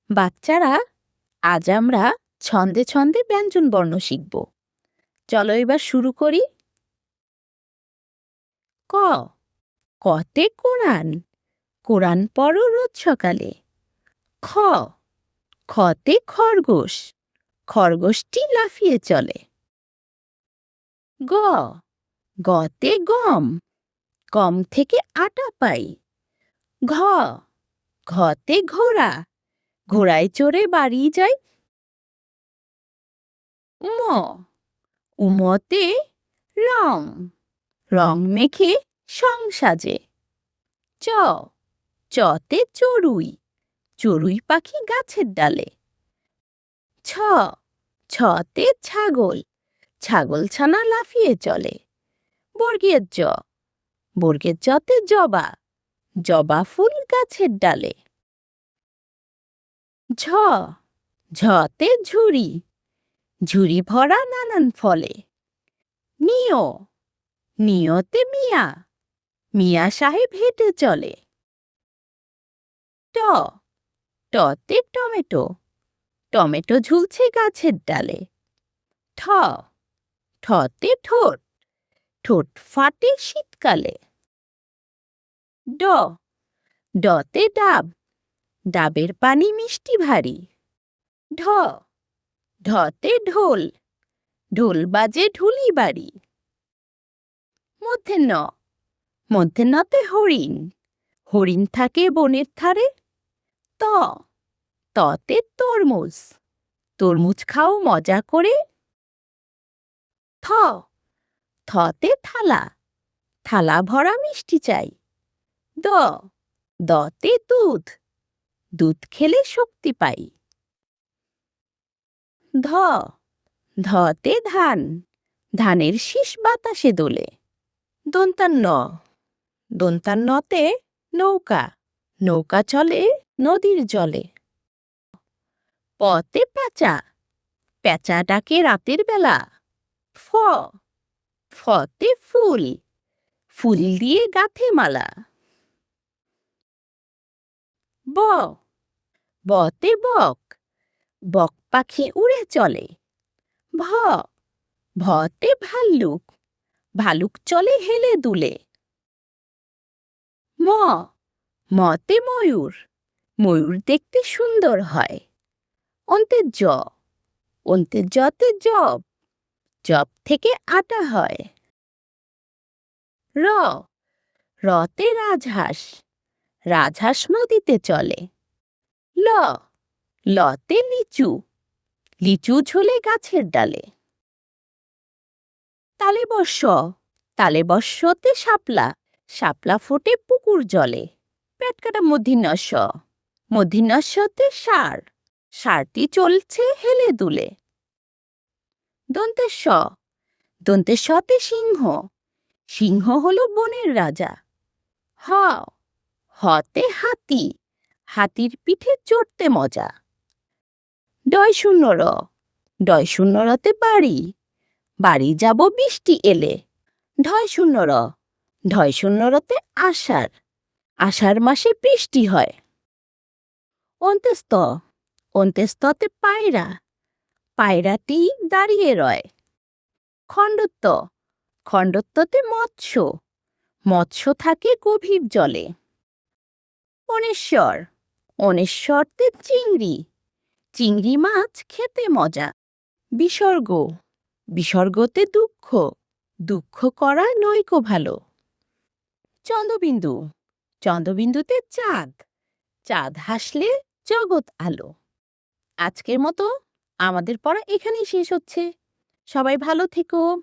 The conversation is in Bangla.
বাচ্চারা, আজ আমরা ছন্দে ছন্দে ব্যঞ্জনবর্ণ শিখব। চলো এবার শুরু করি। ক, কতে কোরআন, কোরআন পড়ো রোজ সকালে। খ, খতে খরগোশ, খরগোশটি লাফিয়ে চলে। গ, গতে গম, গম থেকে আটা পাই। ঘ, ঘতে ঘোড়া, ঘোড়ায় চড়ে বাড়ি যায়। ম, উমতে রং, রং মেখে সং সাজে। চ, চতে চড়ুই, চড়ুই পাখি গাছের ডালে। ছ, ছতে ছাগল, ছাগল ছানা লাফিয়ে চলে। বর্গের জ, বর্গের জতে জবা, জবা ফুল গাছের ডালে। ঝ, ঝতে ঝুড়ি, ঝুড়ি ভরা নানান ফলে। নিয়, নিয়তে মিয়া, মিয়া সাহেব হেঁটে চলে। ট, টতে টমেটো, টমেটো ঝুলছে গাছের ডালে। ঠ, ঠতে ঠোঁট, ঠোঁট ফাটে শীতকালে। ড, ডতে ডাব, ডাবের পানি মিষ্টি ভারী। ঢ, ঢতে ঢোল, ঢোল বাজে ঢুলি বাড়ি। মধ্যে ন, মধ্যে নতে হরিণ, হরিণ থাকে বনের ধারে। ত, ততে তরমুজ, তরমুজ খাও মজা করে। থ, থতে থালা, থালা ভরা মিষ্টি চাই। দ, দতে দুধ, দুধ খেলে শক্তি পাই। ধ, ধতে ধান, ধানের শীষ বাতাসে দোলে। দন্তান্ন, দন্তান্নতে নৌকা, নৌকা চলে নদীর জলে। পতে পেঁচা, পেঁচা ডাকে রাতের বেলা। ফ, ফতে ফুল, ফুল দিয়ে গাঁথে মালা। ব, বতে বক, বক পাখি উড়ে চলে। ভ, ভতে ভাল্লুক, ভালুক চলে হেলে দুলে। ম, মতে ময়ূর, ময়ূর দেখতে সুন্দর হয়। অন্তের জ, অন্তের জতে জব, জব থেকে আটা হয়। র, রতে রাজহাঁস, রাজহাঁস নদীতে চলে। ল, লতে লিচু, লিচু ঝোলে গাছের ডালে। তালে বর্ষ, তালে বর্ষতে শাপলা, শাপলা ফোটে পুকুর জলে। পেট কাটা মূর্ধন্য ষ, মূর্ধন্য ষতে ষাঁড়, ষাঁড়টি চলছে হেলে দুলে। দন্তের স, দন্তের সতে সিংহ, সিংহ হলো বনের রাজা। হ, হতে হাতি, হাতির পিঠে চড়তে মজা। ডয় শূন্য র, ডয় শূন্য রতে বাড়ি, বাড়ি যাব বৃষ্টি এলে। ঢয় শূন্য র, ঢয় শূন্য রতে আষাঢ়, আষাঢ় মাসে বৃষ্টি হয়। অন্তেস্ত, অন্তেস্ততে পায়রা, পায়রাটি দাঁড়িয়ে রয়। খণ্ডত্ব, খণ্ডত্বতে মৎস্য, মৎস্য থাকে গভীর জলে। অনেশ্বর, অনেশ্বরতে চিংড়ি, চিংড়ি মাছ খেতে মজা। বিসর্গ, বিসর্গতে দুঃখ, দুঃখ করা নয়কো ভালো। চন্দ্রবিন্দু, চন্দ্রবিন্দুতে চাঁদ, চাঁদ হাসলে জগৎ আলো। আজকের মতো আমাদের পড়া এখানেই শেষ হচ্ছে। সবাই ভালো থেকো।